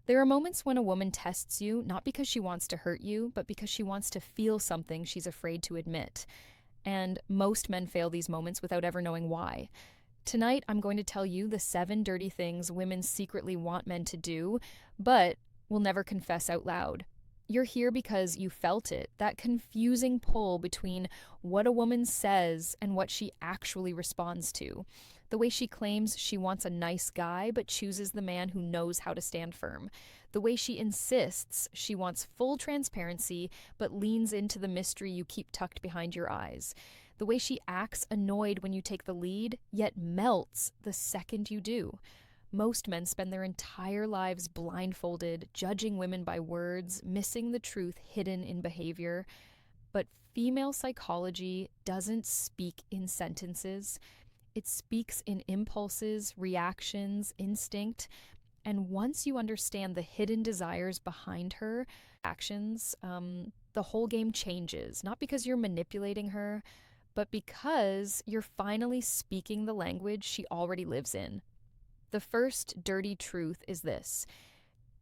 There are moments when a woman tests you, not because she wants to hurt you, but because she wants to feel something she's afraid to admit. And most men fail these moments without ever knowing why. Tonight, I'm going to tell you the 7 dirty things women secretly want men to do, but will never confess out loud. You're here because you felt it, that confusing pull between what a woman says and what she actually responds to. The way she claims she wants a nice guy but chooses the man who knows how to stand firm. The way she insists she wants full transparency but leans into the mystery you keep tucked behind your eyes. The way she acts annoyed when you take the lead, yet melts the second you do. Most men spend their entire lives blindfolded, judging women by words, missing the truth hidden in behavior. But female psychology doesn't speak in sentences. It speaks in impulses, reactions, instinct. And once you understand the hidden desires behind her actions, the whole game changes. Not because you're manipulating her, but because you're finally speaking the language she already lives in. The first dirty truth is this: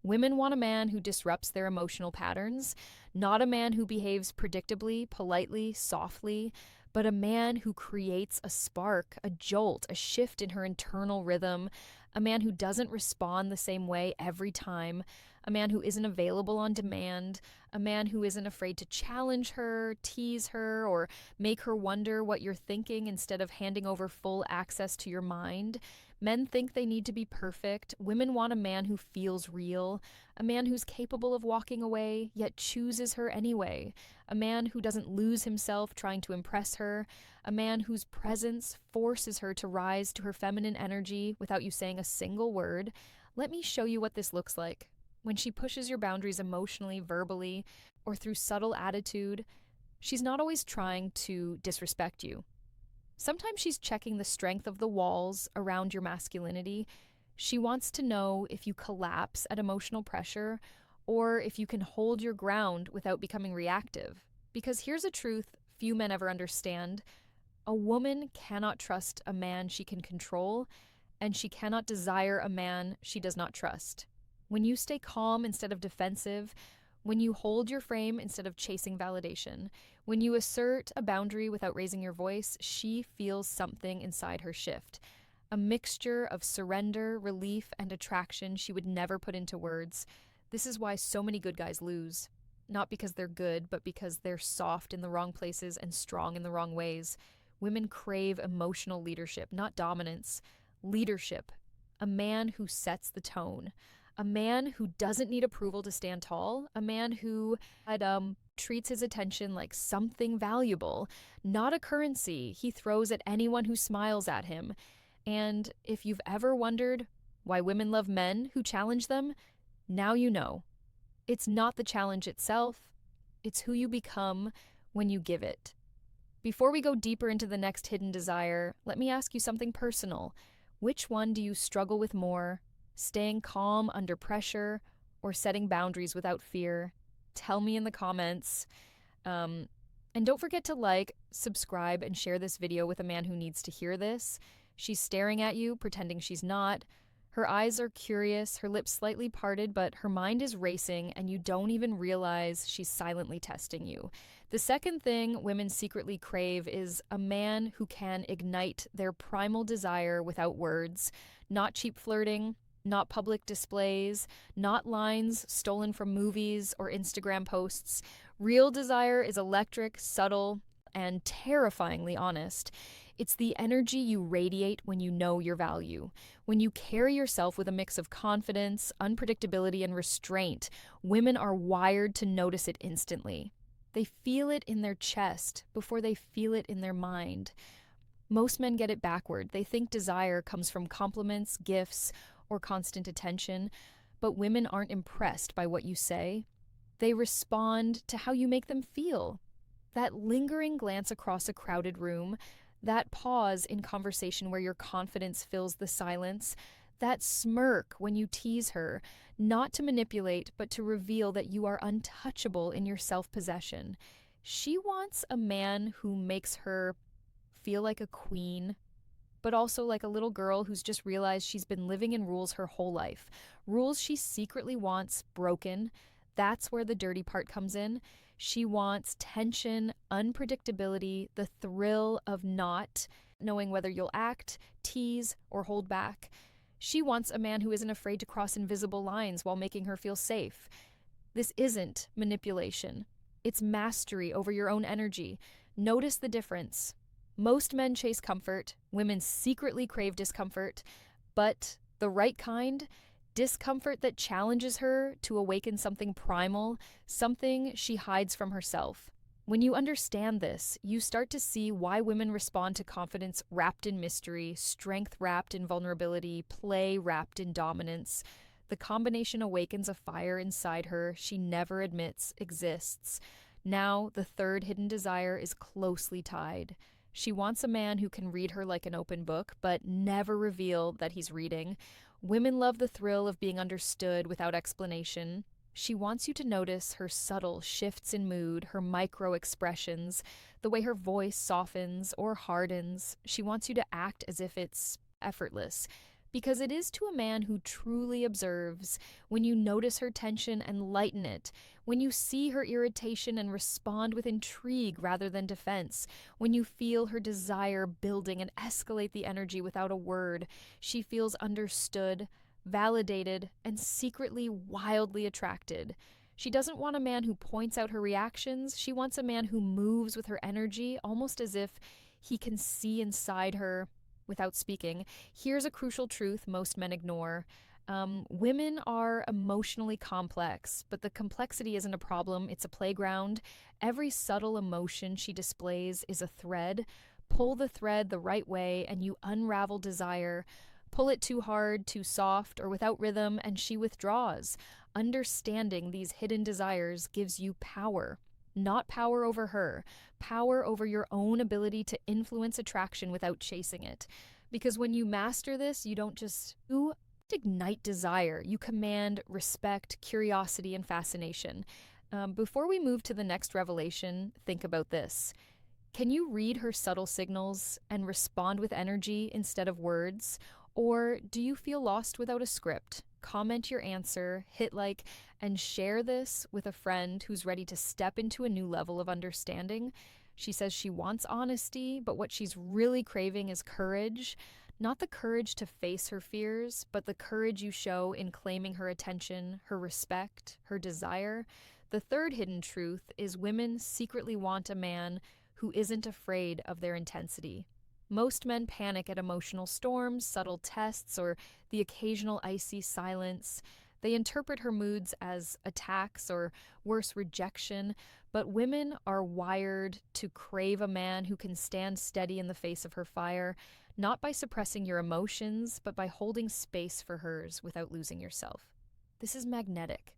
women want a man who disrupts their emotional patterns, not a man who behaves predictably, politely, softly, but a man who creates a spark, a jolt, a shift in her internal rhythm, a man who doesn't respond the same way every time, a man who isn't available on demand, a man who isn't afraid to challenge her, tease her, or make her wonder what you're thinking instead of handing over full access to your mind. Men think they need to be perfect. Women want a man who feels real, a man who's capable of walking away, yet chooses her anyway, a man who doesn't lose himself trying to impress her, a man whose presence forces her to rise to her feminine energy without you saying a single word. Let me show you what this looks like. When she pushes your boundaries emotionally, verbally, or through subtle attitude, she's not always trying to disrespect you. Sometimes she's checking the strength of the walls around your masculinity. She wants to know if you collapse at emotional pressure or if you can hold your ground without becoming reactive. Because here's a truth few men ever understand: a woman cannot trust a man she can control, and she cannot desire a man she does not trust. When you stay calm instead of defensive, when you hold your frame instead of chasing validation, when you assert a boundary without raising your voice, she feels something inside her shift. A mixture of surrender, relief, and attraction she would never put into words. This is why so many good guys lose. Not because they're good, but because they're soft in the wrong places and strong in the wrong ways. Women crave emotional leadership, not dominance. Leadership. A man who sets the tone. A man who doesn't need approval to stand tall. A man who treats his attention like something valuable, not a currency he throws at anyone who smiles at him. And if you've ever wondered why women love men who challenge them, now you know. It's not the challenge itself, it's who you become when you give it. Before we go deeper into the next hidden desire, let me ask you something personal. Which one do you struggle with more? Staying calm under pressure or setting boundaries without fear? Tell me in the comments. And don't forget to like, subscribe, and share this video with a man who needs to hear this. She's staring at you, pretending she's not. Her eyes are curious, her lips slightly parted, but her mind is racing, and you don't even realize she's silently testing you. The second thing women secretly crave is a man who can ignite their primal desire without words. Not cheap flirting, not public displays, not lines stolen from movies or Instagram posts. Real desire is electric, subtle, and terrifyingly honest. It's the energy you radiate when you know your value. When you carry yourself with a mix of confidence, unpredictability, and restraint, women are wired to notice it instantly. They feel it in their chest before they feel it in their mind. Most men get it backward. They think desire comes from compliments, gifts, or constant attention, but women aren't impressed by what you say. They respond to how you make them feel. That lingering glance across a crowded room, that pause in conversation where your confidence fills the silence, that smirk when you tease her, not to manipulate, but to reveal that you are untouchable in your self-possession. She wants a man who makes her feel like a queen, but also like a little girl who's just realized she's been living in rules her whole life. Rules she secretly wants broken. That's where the dirty part comes in. She wants tension, unpredictability, the thrill of not knowing whether you'll act, tease, or hold back. She wants a man who isn't afraid to cross invisible lines while making her feel safe. This isn't manipulation. It's mastery over your own energy. Notice the difference. Most men chase comfort, women secretly crave discomfort, but the right kind, discomfort that challenges her to awaken something primal, something she hides from herself. When you understand this, you start to see why women respond to confidence wrapped in mystery, strength wrapped in vulnerability, play wrapped in dominance. The combination awakens a fire inside her she never admits exists. Now, the third hidden desire is closely tied. She wants a man who can read her like an open book, but never reveal that he's reading. Women love the thrill of being understood without explanation. She wants you to notice her subtle shifts in mood, her micro expressions, the way her voice softens or hardens. She wants you to act as if it's effortless. Because it is to a man who truly observes, when you notice her tension and lighten it, when you see her irritation and respond with intrigue rather than defense, when you feel her desire building and escalate the energy without a word, she feels understood, validated, and secretly wildly attracted. She doesn't want a man who points out her reactions. She wants a man who moves with her energy, almost as if he can see inside her without speaking. Here's a crucial truth most men ignore. Women are emotionally complex, but the complexity isn't a problem, it's a playground. Every subtle emotion she displays is a thread. Pull the thread the right way and you unravel desire. Pull it too hard, too soft, or without rhythm, and she withdraws. Understanding these hidden desires gives you power. Not power over her, power over your own ability to influence attraction without chasing it. Because when you master this, you don't just ignite desire, you command respect, curiosity, and fascination. Before we move to the next revelation, think about this. Can you read her subtle signals and respond with energy instead of words? Or do you feel lost without a script? Comment your answer, hit like, and share this with a friend who's ready to step into a new level of understanding. She says she wants honesty, but what she's really craving is courage. Not the courage to face her fears, but the courage you show in claiming her attention, her respect, her desire. The third hidden truth is women secretly want a man who isn't afraid of their intensity. Most men panic at emotional storms, subtle tests, or the occasional icy silence. They interpret her moods as attacks or worse, rejection, but women are wired to crave a man who can stand steady in the face of her fire, not by suppressing your emotions, but by holding space for hers without losing yourself. This is magnetic.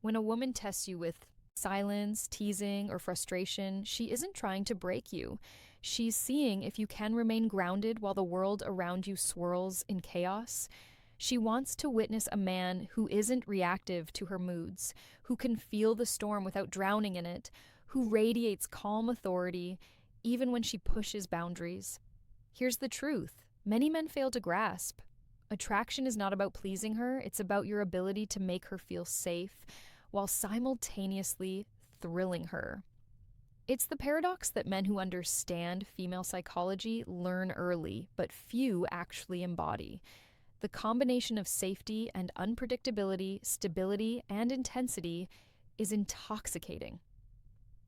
When a woman tests you with silence, teasing, or frustration, she isn't trying to break you. She's seeing if you can remain grounded while the world around you swirls in chaos. She wants to witness a man who isn't reactive to her moods, who can feel the storm without drowning in it, who radiates calm authority even when she pushes boundaries. Here's the truth. Many men fail to grasp. Attraction is not about pleasing her, it's about your ability to make her feel safe while simultaneously thrilling her. It's the paradox that men who understand female psychology learn early, but few actually embody. The combination of safety and unpredictability, stability and intensity is intoxicating.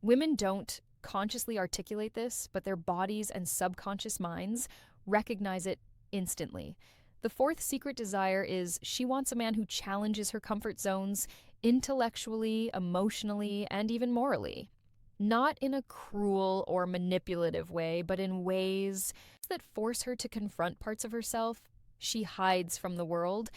Women don't consciously articulate this, but their bodies and subconscious minds recognize it instantly. The fourth secret desire is she wants a man who challenges her comfort zones intellectually, emotionally, and even morally. Not in a cruel or manipulative way, but in ways that force her to confront parts of herself she hides from the world.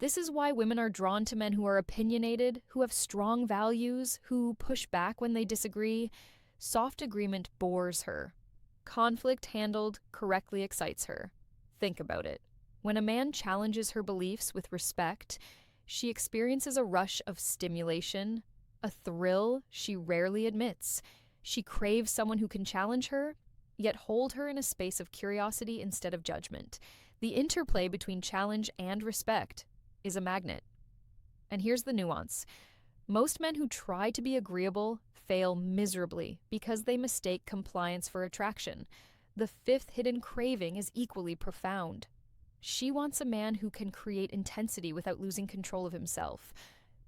This is why women are drawn to men who are opinionated, who have strong values, who push back when they disagree. Soft agreement bores her. Conflict handled correctly excites her. Think about it. When a man challenges her beliefs with respect, she experiences a rush of stimulation, a thrill she rarely admits. She craves someone who can challenge her, yet hold her in a space of curiosity instead of judgment. The interplay between challenge and respect is a magnet. And here's the nuance. Most men who try to be agreeable fail miserably because they mistake compliance for attraction. The fifth hidden craving is equally profound. She wants a man who can create intensity without losing control of himself.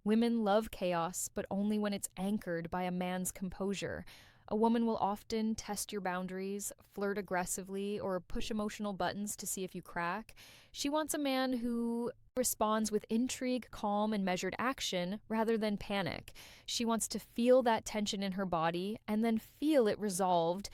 Women love chaos, but only when it's anchored by a man's composure. A woman will often test your boundaries, flirt aggressively, or push emotional buttons to see if you crack. She wants a man who responds with intrigue, calm, and measured action rather than panic. She wants to feel that tension in her body and then feel it resolved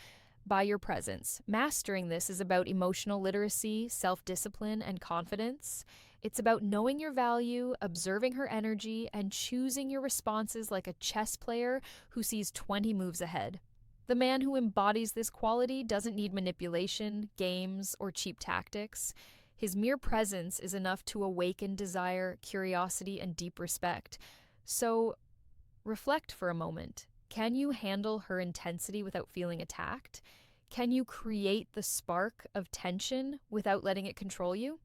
by your presence. Mastering this is about emotional literacy, self-discipline, and confidence. It's about knowing your value, observing her energy, and choosing your responses like a chess player who sees 20 moves ahead. The man who embodies this quality doesn't need manipulation, games, or cheap tactics. His mere presence is enough to awaken desire, curiosity, and deep respect. So, reflect for a moment. Can you handle her intensity without feeling attacked? Can you create the spark of tension without letting it control you?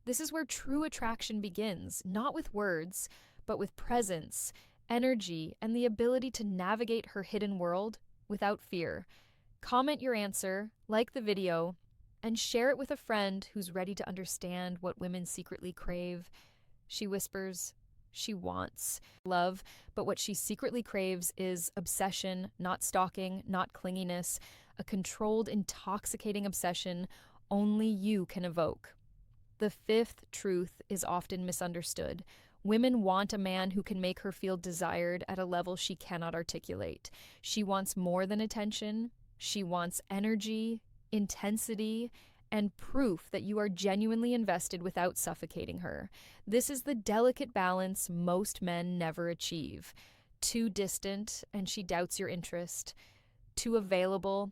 This is where true attraction begins, not with words, but with presence, energy, and the ability to navigate her hidden world without fear. Comment your answer, like the video, and share it with a friend who's ready to understand what women secretly crave. She whispers, she wants love, but what she secretly craves is obsession, not stalking, not clinginess, a controlled, intoxicating obsession only you can evoke. The fifth truth is often misunderstood. Women want a man who can make her feel desired at a level she cannot articulate. She wants more than attention. She wants energy, intensity, and proof that you are genuinely invested without suffocating her. This is the delicate balance most men never achieve. Too distant, and she doubts your interest. Too available,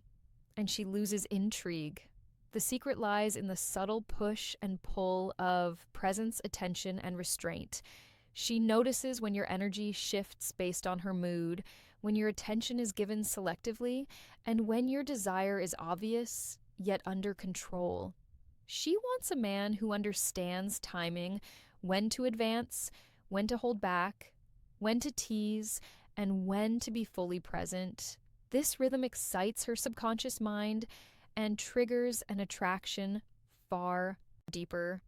and she loses intrigue. The secret lies in the subtle push and pull of presence, attention, and restraint. She notices when your energy shifts based on her mood, when your attention is given selectively, and when your desire is obvious yet under control. She wants a man who understands timing, when to advance, when to hold back, when to tease, and when to be fully present. This rhythm excites her subconscious mind and triggers an attraction far deeper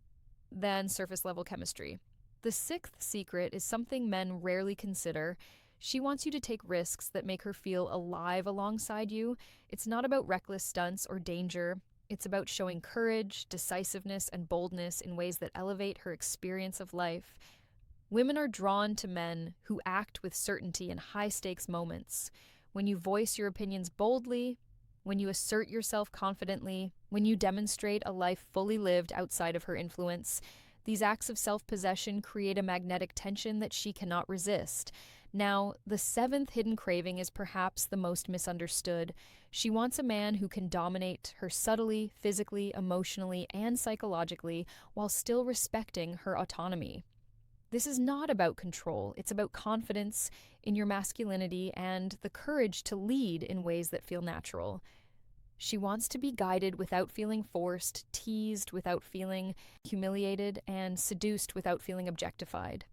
than surface-level chemistry. The sixth secret is something men rarely consider. She wants you to take risks that make her feel alive alongside you. It's not about reckless stunts or danger. It's about showing courage, decisiveness, and boldness in ways that elevate her experience of life. Women are drawn to men who act with certainty in high-stakes moments. When you voice your opinions boldly, when you assert yourself confidently, when you demonstrate a life fully lived outside of her influence, these acts of self-possession create a magnetic tension that she cannot resist. Now, the seventh hidden craving is perhaps the most misunderstood. She wants a man who can dominate her subtly, physically, emotionally, and psychologically while still respecting her autonomy. This is not about control. It's about confidence in your masculinity and the courage to lead in ways that feel natural. She wants to be guided without feeling forced, teased without feeling humiliated, and seduced without feeling objectified.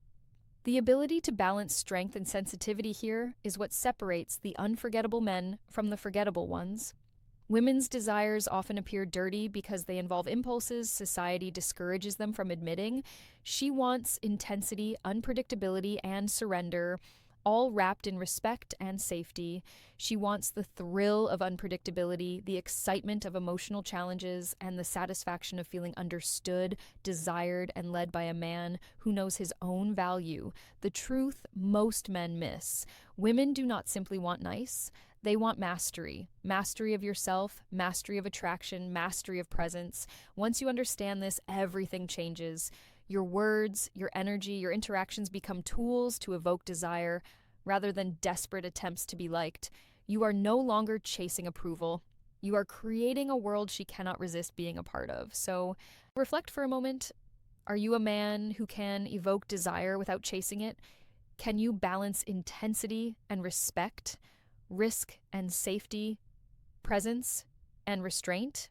The ability to balance strength and sensitivity here is what separates the unforgettable men from the forgettable ones. Women's desires often appear dirty because they involve impulses society discourages them from admitting. She wants intensity, unpredictability, and surrender, all wrapped in respect and safety. She wants the thrill of unpredictability, the excitement of emotional challenges, and the satisfaction of feeling understood, desired, and led by a man who knows his own value, the truth most men miss. Women do not simply want nice. They want mastery. Mastery of yourself, mastery of attraction, mastery of presence. Once you understand this, everything changes. Your words, your energy, your interactions become tools to evoke desire rather than desperate attempts to be liked. You are no longer chasing approval. You are creating a world she cannot resist being a part of. So reflect for a moment. Are you a man who can evoke desire without chasing it? Can you balance intensity and respect, risk and safety, presence and restraint?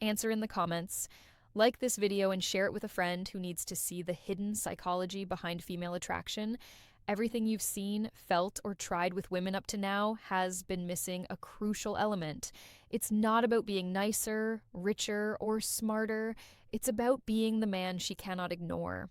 Answer in the comments. Like this video and share it with a friend who needs to see the hidden psychology behind female attraction. Everything you've seen, felt, or tried with women up to now has been missing a crucial element. It's not about being nicer, richer, or smarter. It's about being the man she cannot ignore.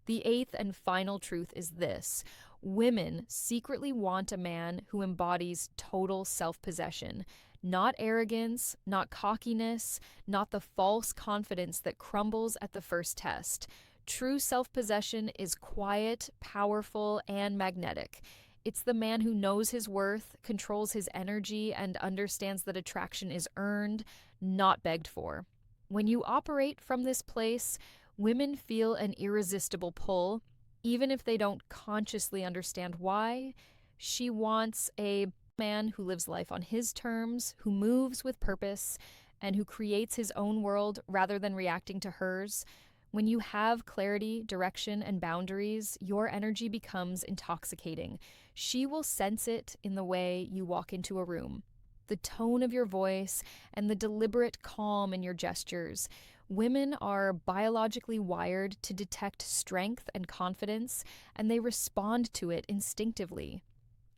The eighth and final truth is this: women secretly want a man who embodies total self-possession. Not arrogance, not cockiness, not the false confidence that crumbles at the first test. True self-possession is quiet, powerful, and magnetic. It's the man who knows his worth, controls his energy, and understands that attraction is earned, not begged for. When you operate from this place, women feel an irresistible pull, even if they don't consciously understand why. She wants a man who lives life on his terms, who moves with purpose, and who creates his own world rather than reacting to hers. When you have clarity, direction, and boundaries, your energy becomes intoxicating. She will sense it in the way you walk into a room, the tone of your voice, and the deliberate calm in your gestures. Women are biologically wired to detect strength and confidence, and they respond to it instinctively.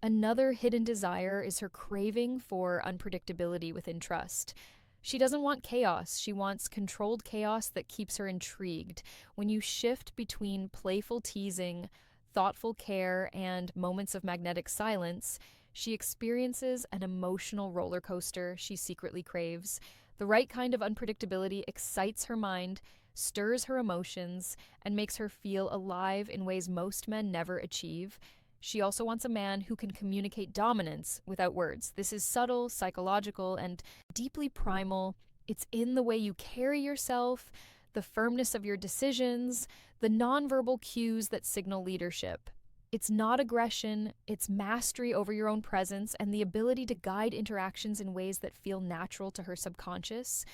Another hidden desire is her craving for unpredictability within trust. She doesn't want chaos. She wants controlled chaos that keeps her intrigued. When you shift between playful teasing, thoughtful care, and moments of magnetic silence, she experiences an emotional roller coaster she secretly craves. The right kind of unpredictability excites her mind, stirs her emotions, and makes her feel alive in ways most men never achieve. She also wants a man who can communicate dominance without words. This is subtle, psychological, and deeply primal. It's in the way you carry yourself, the firmness of your decisions, the nonverbal cues that signal leadership. It's not aggression, it's mastery over your own presence and the ability to guide interactions in ways that feel natural to her subconscious.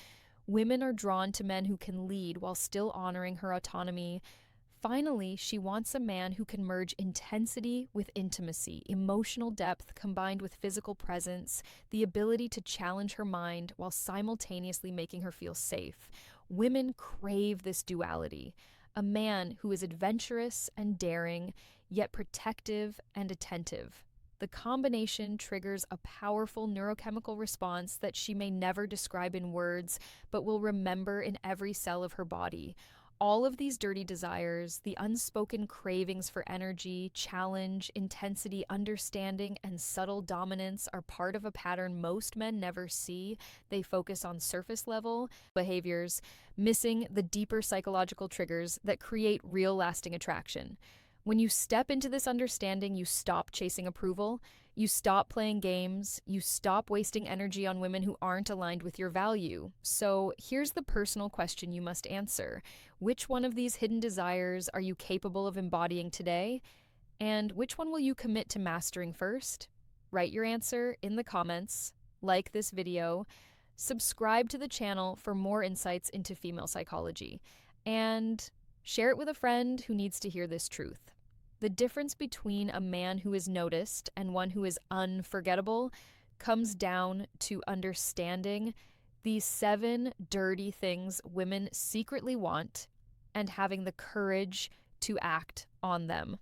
Women are drawn to men who can lead while still honoring her autonomy. Finally, she wants a man who can merge intensity with intimacy, emotional depth combined with physical presence, the ability to challenge her mind while simultaneously making her feel safe. Women crave this duality. A man who is adventurous and daring, yet protective and attentive. The combination triggers a powerful neurochemical response that she may never describe in words, but will remember in every cell of her body. All of these dirty desires, the unspoken cravings for energy, challenge, intensity, understanding, and subtle dominance are part of a pattern most men never see. They focus on surface level behaviors, missing the deeper psychological triggers that create real lasting attraction. When you step into this understanding, you stop chasing approval, you stop playing games, you stop wasting energy on women who aren't aligned with your value. So here's the personal question you must answer. Which one of these hidden desires are you capable of embodying today? And which one will you commit to mastering first? Write your answer in the comments, like this video, subscribe to the channel for more insights into female psychology, and share it with a friend who needs to hear this truth. The difference between a man who is noticed and one who is unforgettable comes down to understanding these 7 dirty things women secretly want and having the courage to act on them.